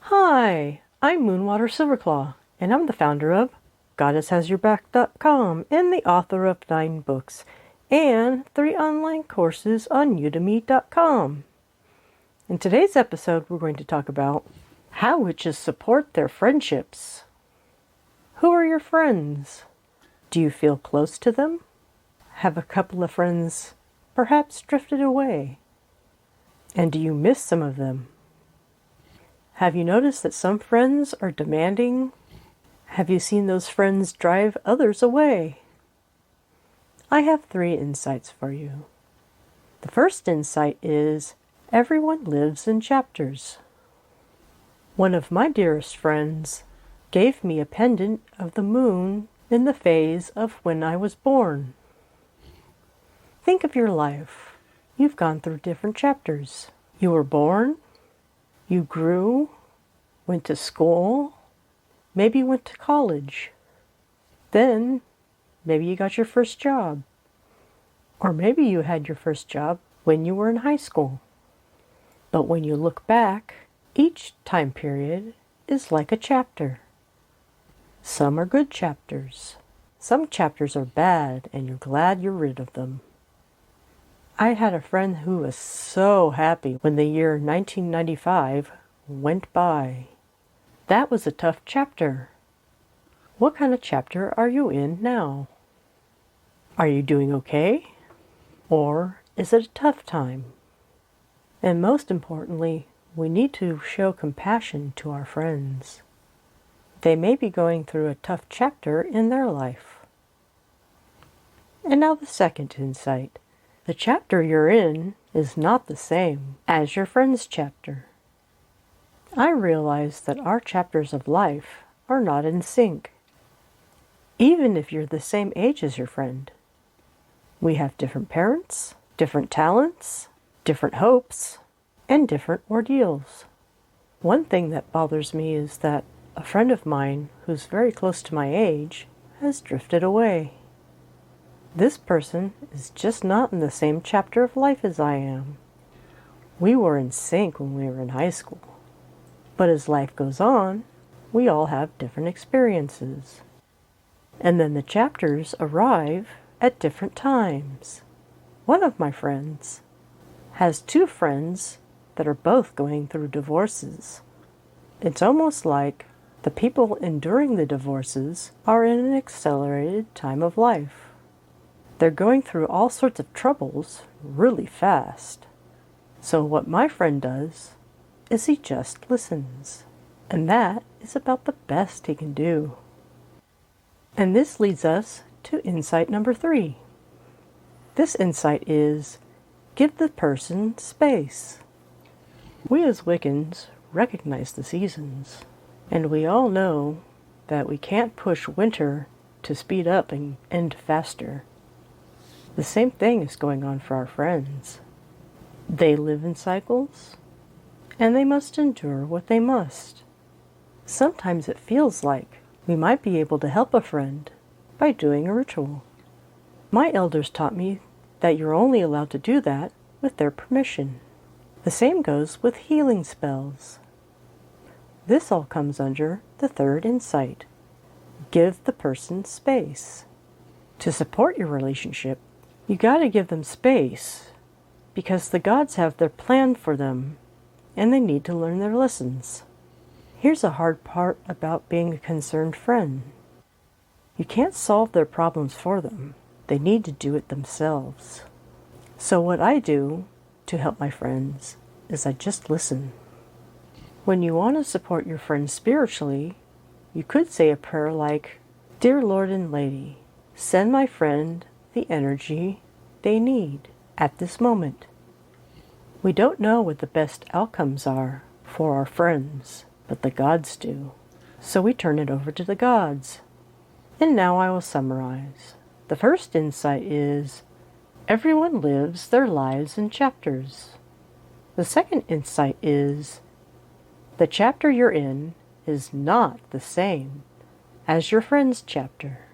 Hi, I'm Moonwater Silverclaw, and I'm the founder of GoddessHasYourBack.com and the author of 9 books and 3 online courses on Udemy.com. In today's episode, we're going to talk about how witches support their friendships. Who are your friends? Do you feel close to them? Have a couple of friends perhaps drifted away? And do you miss some of them? Have you noticed that some friends are demanding? Have you seen those friends drive others away? I have 3 insights for you. The first insight is everyone lives in chapters. One of my dearest friends gave me a pendant of the moon in the phase of when I was born. Think of your life. You've gone through different chapters. You were born. You grew, went to school, maybe went to college. Then, maybe you got your first job. Or maybe you had your first job when you were in high school. But when you look back, each time period is like a chapter. Some are good chapters. Some chapters are bad, and you're glad you're rid of them. I had a friend who was so happy when the year 1995 went by. That was a tough chapter. What kind of chapter are you in now? Are you doing okay? Or is it a tough time? And most importantly, we need to show compassion to our friends. They may be going through a tough chapter in their life. And now the second insight. The chapter you're in is not the same as your friend's chapter. I realize that our chapters of life are not in sync, even if you're the same age as your friend. We have different parents, different talents, different hopes, and different ordeals. One thing that bothers me is that a friend of mine who's very close to my age has drifted away. This person is just not in the same chapter of life as I am. We were in sync when we were in high school. But as life goes on, we all have different experiences. And then the chapters arrive at different times. One of my friends has 2 friends that are both going through divorces. It's almost like the people enduring the divorces are in an accelerated time of life. They're going through all sorts of troubles really fast. So what my friend does is he just listens. And that is about the best he can do. And this leads us to insight number 3. This insight is, give the person space. We as Wiccans recognize the seasons. And we all know that we can't push winter to speed up and end faster. The same thing is going on for our friends. They live in cycles, and they must endure what they must. Sometimes it feels like we might be able to help a friend by doing a ritual. My elders taught me that you're only allowed to do that with their permission. The same goes with healing spells. This all comes under the third insight. Give the person space. To support your relationship, you gotta give them space, because the gods have their plan for them, and they need to learn their lessons. Here's a hard part about being a concerned friend. You can't solve their problems for them. They need to do it themselves. So what I do to help my friends is I just listen. When you want to support your friend spiritually, you could say a prayer like, "Dear Lord and Lady, send my friend the energy they need at this moment." We don't know what the best outcomes are for our friends, but the gods do. So we turn it over to the gods. And now I will summarize. The first insight is, everyone lives their lives in chapters. The second insight is, the chapter you're in is not the same as your friend's chapter.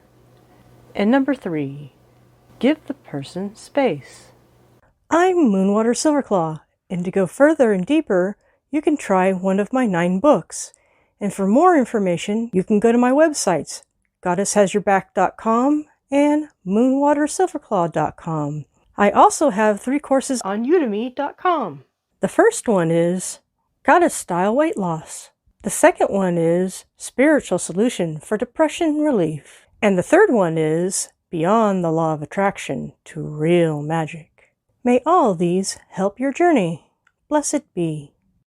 And number 3, give the person space. I'm Moonwater Silverclaw, and to go further and deeper, you can try one of my 9 books. And for more information, you can go to my websites, goddesshasyourback.com and moonwatersilverclaw.com. I also have 3 courses on udemy.com. The first one is Goddess Style Weight Loss. The second one is Spiritual Solution for Depression Relief. And the third one is Beyond the Law of Attraction to Real Magic. May all these help your journey. Blessed be.